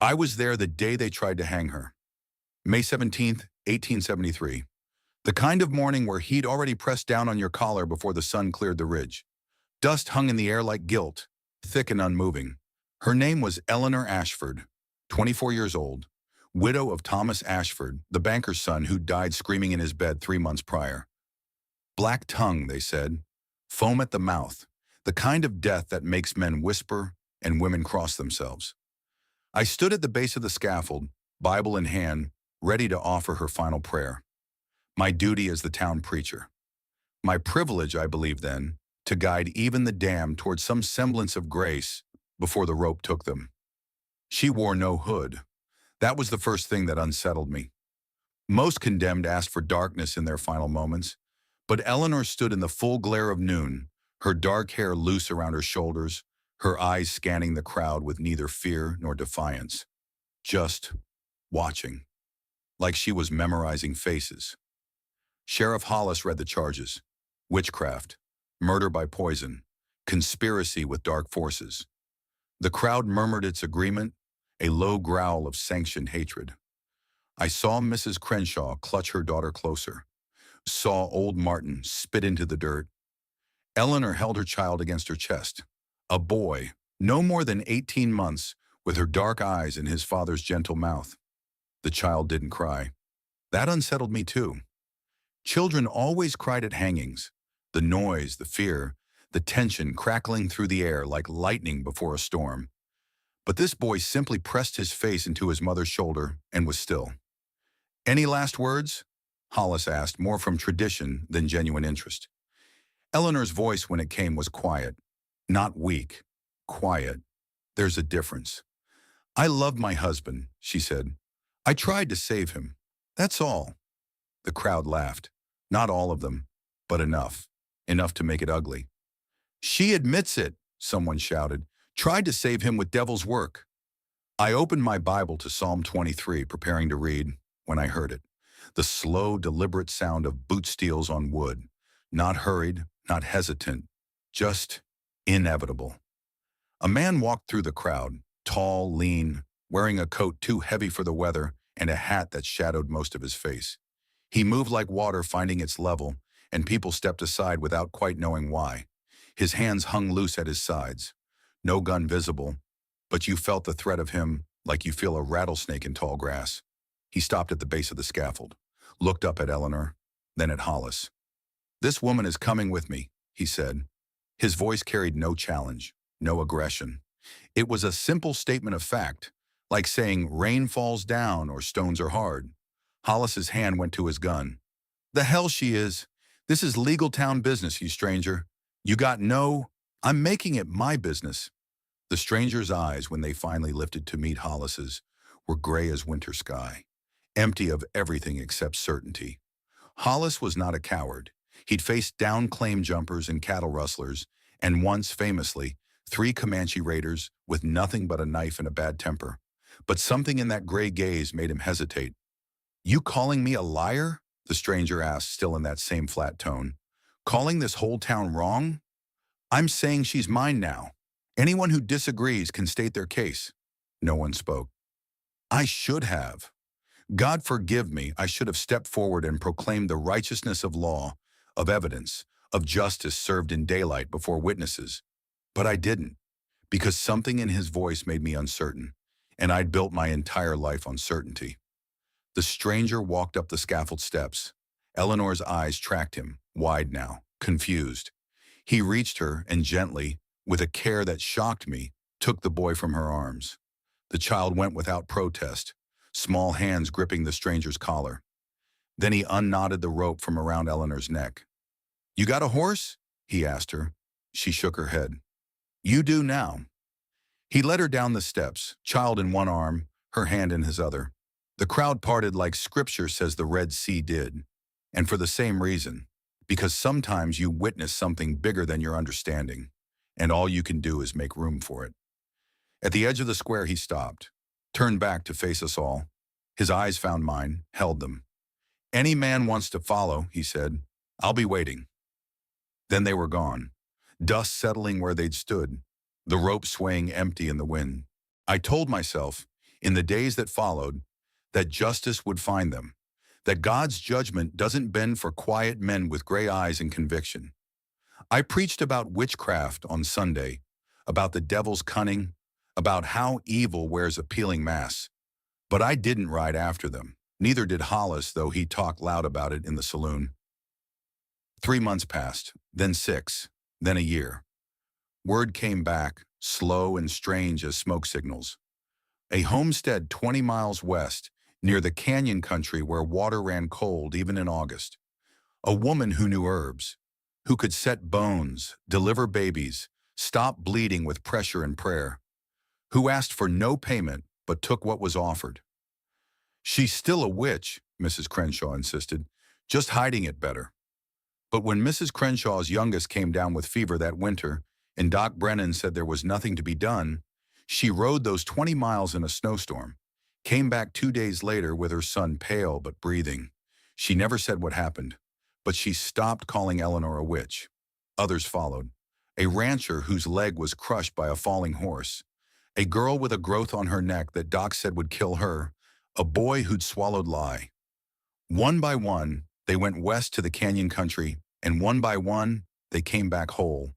I was there the day they tried to hang her. May 17th, 1873. The kind of morning where heat already pressed down on your collar before the sun cleared the ridge. Dust hung in the air like guilt, thick and unmoving. Her name was Eleanor Ashford, 24 years old, widow of Thomas Ashford, the banker's son who died screaming in his bed 3 months prior. Black tongue, they said, foam at the mouth, the kind of death that makes men whisper and women cross themselves. I stood at the base of the scaffold, Bible in hand, ready to offer her final prayer. My duty as the town preacher. My privilege, I believed then, to guide even the damned toward some semblance of grace before the rope took them. She wore no hood. That was the first thing that unsettled me. Most condemned asked for darkness in their final moments, but Eleanor stood in the full glare of noon, her dark hair loose around her shoulders, her eyes scanning the crowd with neither fear nor defiance. Just watching, like she was memorizing faces. Sheriff Hollis read the charges: witchcraft, murder by poison, conspiracy with dark forces. The crowd murmured its agreement, a low growl of sanctioned hatred. I saw Mrs. Crenshaw clutch her daughter closer, saw old Martin spit into the dirt. Eleanor held her child against her chest, a boy, no more than 18 months, with her dark eyes in his father's gentle mouth. The child didn't cry. That unsettled me too. Children always cried at hangings, the noise, the fear, the tension crackling through the air like lightning before a storm. But this boy simply pressed his face into his mother's shoulder and was still. "Any last words?" Hollis asked, more from tradition than genuine interest. Eleanor's voice when it came was quiet, not weak, quiet. "There's a difference. I love my husband," she said. "I tried to save him. That's all." The crowd laughed. Not all of them, but enough. Enough to make it ugly. "She admits it," someone shouted. "Tried to save him with devil's work." I opened my Bible to Psalm 23, preparing to read, when I heard it. The slow, deliberate sound of boot steels on wood. Not hurried, not hesitant, just inevitable. A man walked through the crowd, tall, lean, wearing a coat too heavy for the weather and a hat that shadowed most of his face. He moved like water finding its level, and people stepped aside without quite knowing why. His hands hung loose at his sides. No gun visible, but you felt the threat of him like you feel a rattlesnake in tall grass. He stopped at the base of the scaffold, looked up at Eleanor, then at Hollis. "This woman is coming with me," he said. His voice carried no challenge, no aggression. It was a simple statement of fact, like saying rain falls down or stones are hard. Hollis's hand went to his gun. "The hell she is. This is legal town business, you stranger. You got no—" "I'm making it my business." The stranger's eyes, when they finally lifted to meet Hollis's, were gray as winter sky, empty of everything except certainty. Hollis was not a coward. He'd faced down claim jumpers and cattle rustlers, and once, famously, 3 Comanche raiders with nothing but a knife and a bad temper. But something in that gray gaze made him hesitate. "You calling me a liar?" the stranger asked, still in that same flat tone. "Calling this whole town wrong?" "I'm saying she's mine now. Anyone who disagrees can state their case." No one spoke. "I should have. God forgive me, I should have stepped forward and proclaimed the righteousness of law, of evidence, of justice served in daylight before witnesses. But I didn't, because something in his voice made me uncertain, and I'd built my entire life on certainty." The stranger walked up the scaffold steps. Eleanor's eyes tracked him, wide now, confused. He reached her and gently, with a care that shocked me, took the boy from her arms. The child went without protest, small hands gripping the stranger's collar. Then he unknotted the rope from around Eleanor's neck. "You got a horse?" he asked her. She shook her head. "You do now." He led her down the steps, child in one arm, her hand in his other. The crowd parted like Scripture says the Red Sea did, and for the same reason, because sometimes you witness something bigger than your understanding, and all you can do is make room for it. At the edge of the square he stopped, turned back to face us all. His eyes found mine, held them. "Any man wants to follow," he said. "I'll be waiting." Then they were gone, dust settling where they'd stood, the rope swaying empty in the wind. I told myself, in the days that followed, that justice would find them, that God's judgment doesn't bend for quiet men with gray eyes and conviction. I preached about witchcraft on Sunday, about the devil's cunning, about how evil wears appealing masks, but I didn't ride after them. Neither did Hollis, though he talked loud about it in the saloon. 3 months passed, then 6, then a year. Word came back, slow and strange as smoke signals. A homestead 20 miles west, near the canyon country where water ran cold even in August. A woman who knew herbs, who could set bones, deliver babies, stop bleeding with pressure and prayer, who asked for no payment but took what was offered. She's still a witch, Mrs. Crenshaw insisted, just hiding it better. But when Mrs. Crenshaw's youngest came down with fever that winter, and Doc Brennan said there was nothing to be done, she rode those 20 miles in a snowstorm, came back 2 days later with her son pale but breathing. She never said what happened, but she stopped calling Eleanor a witch. Others followed. A rancher whose leg was crushed by a falling horse, a girl with a growth on her neck that Doc said would kill her, a boy who'd swallowed lye. One by one, they went west to the canyon country, and one by one, they came back whole.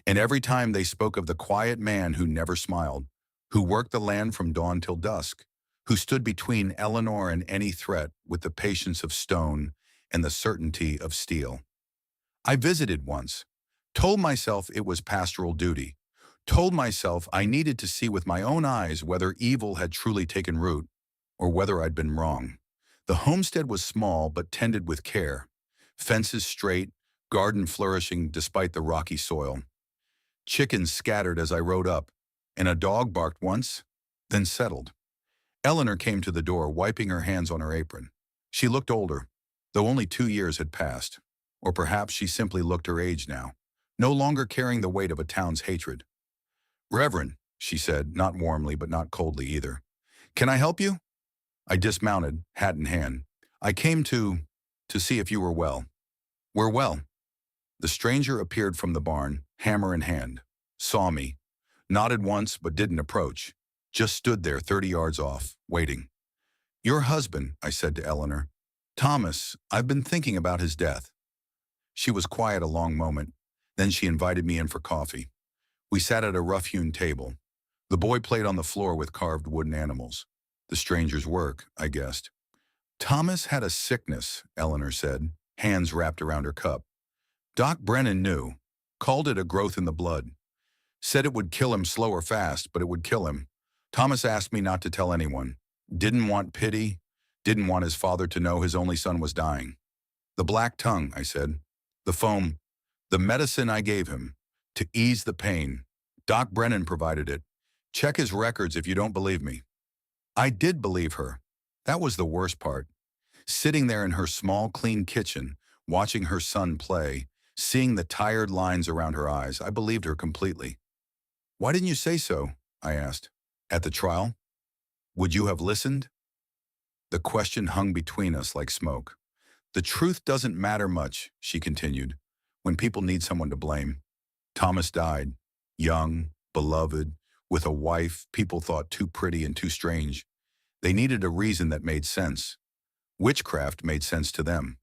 And every time they spoke of the quiet man who never smiled, who worked the land from dawn till dusk, who stood between Eleanor and any threat with the patience of stone and the certainty of steel. I visited once, told myself it was pastoral duty, told myself I needed to see with my own eyes whether evil had truly taken root or whether I'd been wrong. The homestead was small but tended with care, fences straight, garden flourishing despite the rocky soil. Chickens scattered as I rode up, and a dog barked once, then settled. Eleanor came to the door, wiping her hands on her apron. She looked older, though only 2 years had passed, or perhaps she simply looked her age now, no longer carrying the weight of a town's hatred. "Reverend," she said, not warmly but not coldly either. "Can I help you?" I dismounted, hat in hand. "I came to see if you were well." "We're well." The stranger appeared from the barn, hammer in hand, saw me, nodded once but didn't approach, just stood there 30 yards off, waiting. "Your husband," I said to Eleanor. "Thomas, I've been thinking about his death." She was quiet a long moment, then she invited me in for coffee. We sat at a rough-hewn table. The boy played on the floor with carved wooden animals. The stranger's work, I guessed. "Thomas had a sickness," Eleanor said, hands wrapped around her cup. "Doc Brennan knew, called it a growth in the blood. Said it would kill him slow or fast, but it would kill him. Thomas asked me not to tell anyone. Didn't want pity, didn't want his father to know his only son was dying. The black tongue," I said. "The foam, the medicine I gave him, to ease the pain. Doc Brennan provided it. Check his records if you don't believe me." I did believe her. That was the worst part. Sitting there in her small, clean kitchen, watching her son play, seeing the tired lines around her eyes, I believed her completely. "Why didn't you say so?" I asked. "At the trial? Would you have listened?" The question hung between us like smoke. "The truth doesn't matter much," she continued, "when people need someone to blame. Thomas died, young, beloved, with a wife people thought too pretty and too strange. They needed a reason that made sense. Witchcraft made sense to them."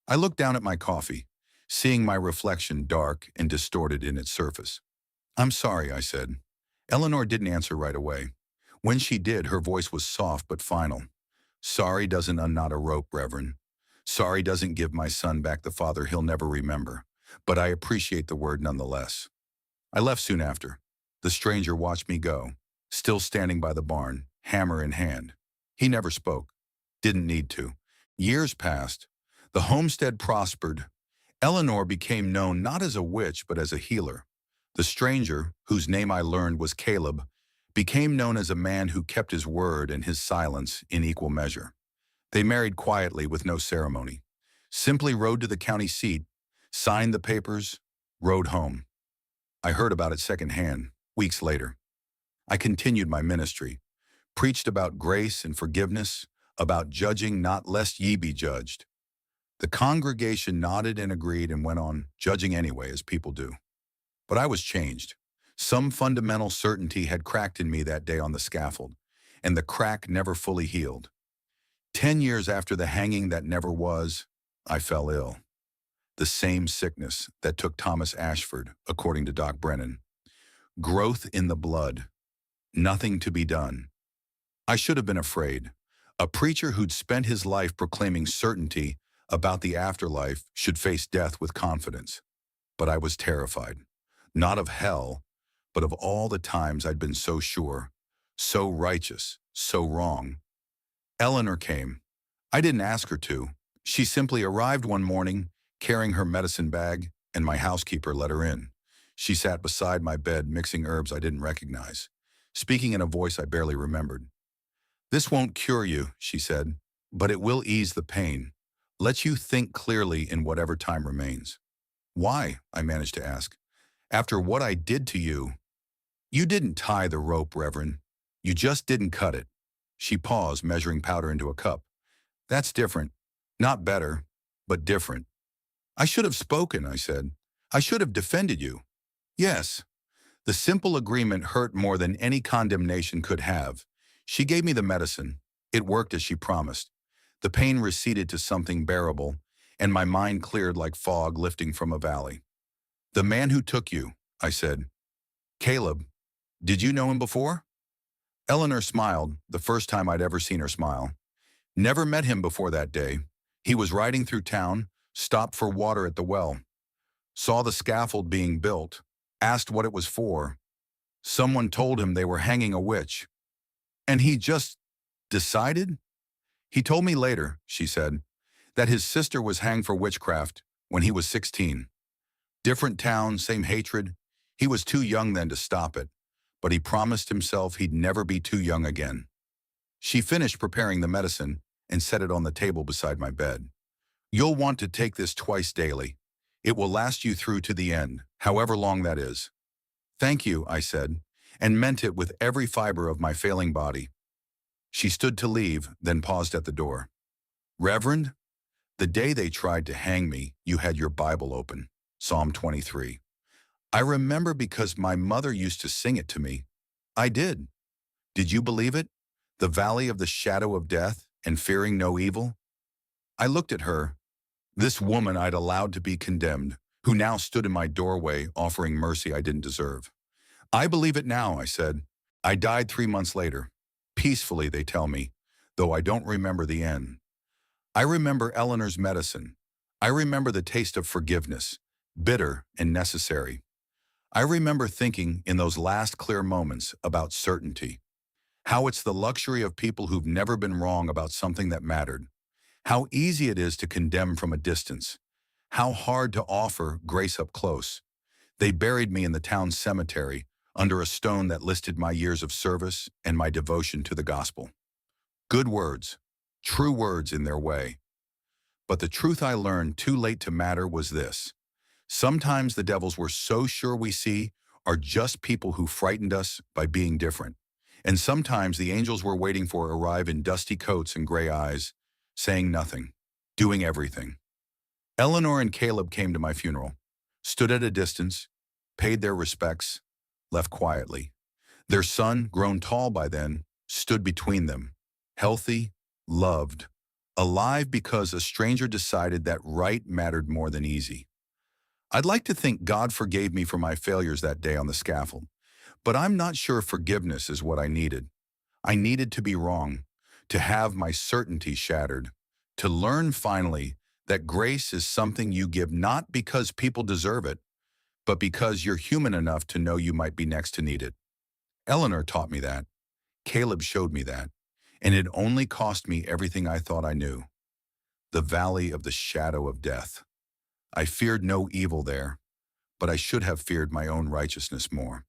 I looked down at my coffee, seeing my reflection dark and distorted in its surface. "I'm sorry," I said. Eleanor didn't answer right away. When she did, her voice was soft but final. "Sorry doesn't unknot a rope, Reverend. Sorry doesn't give my son back the father he'll never remember, but I appreciate the word nonetheless." I left soon after. The stranger watched me go, still standing by the barn, hammer in hand. He never spoke. Didn't need to. Years passed. The homestead prospered. Eleanor became known not as a witch but as a healer. The stranger, whose name I learned was Caleb, became known as a man who kept his word and his silence in equal measure. They married quietly with no ceremony. Simply rode to the county seat, signed the papers, rode home. I heard about it secondhand, weeks later. I continued my ministry, preached about grace and forgiveness, about judging not lest ye be judged. The congregation nodded and agreed and went on judging anyway, as people do. But I was changed. Some fundamental certainty had cracked in me that day on the scaffold, and the crack never fully healed. 10 years after the hanging that never was, I fell ill. The same sickness that took Thomas Ashford, according to Doc Brennan. Growth in the blood. Nothing to be done. I should have been afraid. A preacher who'd spent his life proclaiming certainty about the afterlife should face death with confidence. But I was terrified. Not of hell, but of all the times I'd been so sure, so righteous, so wrong. Eleanor came. I didn't ask her to. She simply arrived one morning, carrying her medicine bag, and my housekeeper let her in. She sat beside my bed, mixing herbs I didn't recognize, speaking in a voice I barely remembered. "This won't cure you," she said, "but it will ease the pain. Let you think clearly in whatever time remains." "Why?" I managed to ask. "After what I did to you." "You didn't tie the rope, Reverend. You just didn't cut it." She paused, measuring powder into a cup. "That's different. Not better, but different." "I should have spoken," I said. "I should have defended you." "Yes." The simple agreement hurt more than any condemnation could have. She gave me the medicine. It worked as she promised. The pain receded to something bearable, and my mind cleared like fog lifting from a valley. "The man who took you," I said. "Caleb. Did you know him before?" Eleanor smiled, the first time I'd ever seen her smile. "Never met him before that day. He was riding through town, stopped for water at the well. Saw the scaffold being built, asked what it was for. Someone told him they were hanging a witch. And he just decided? He told me later," she said, "that his sister was hanged for witchcraft when he was 16. Different town, same hatred. He was too young then to stop it, but he promised himself he'd never be too young again." She finished preparing the medicine and set it on the table beside my bed. "You'll want to take this twice daily. It will last you through to the end, however long that is." "Thank you," I said, and meant it with every fiber of my failing body. She stood to leave, then paused at the door. "Reverend, the day they tried to hang me, you had your Bible open, Psalm 23. I remember because my mother used to sing it to me. I did. Did you believe it? The valley of the shadow of death and fearing no evil?" I looked at her, this woman I'd allowed to be condemned, who now stood in my doorway offering mercy I didn't deserve. "I believe it now," I said. "I died 3 months later. Peacefully, they tell me, though I don't remember the end. I remember Eleanor's medicine. I remember the taste of forgiveness, bitter and necessary. I remember thinking in those last clear moments about certainty, how it's the luxury of people who've never been wrong about something that mattered, how easy it is to condemn from a distance, how hard to offer grace up close. They buried me in the town cemetery under a stone that listed my years of service and my devotion to the gospel. Good words, true words in their way. But the truth I learned too late to matter was this. Sometimes the devils we're so sure we see are just people who frightened us by being different. And sometimes the angels we're waiting for arrive in dusty coats and gray eyes, saying nothing, doing everything. Eleanor and Caleb came to my funeral, stood at a distance, paid their respects, left quietly. Their son, grown tall by then, stood between them, healthy, loved, alive because a stranger decided that right mattered more than easy. I'd like to think God forgave me for my failures that day on the scaffold, but I'm not sure forgiveness is what I needed. I needed to be wrong, to have my certainty shattered, to learn finally that grace is something you give not because people deserve it, but because you're human enough to know you might be next to need it. Eleanor taught me that. Caleb showed me that. And it only cost me everything I thought I knew. The valley of the shadow of death. I feared no evil there, but I should have feared my own righteousness more.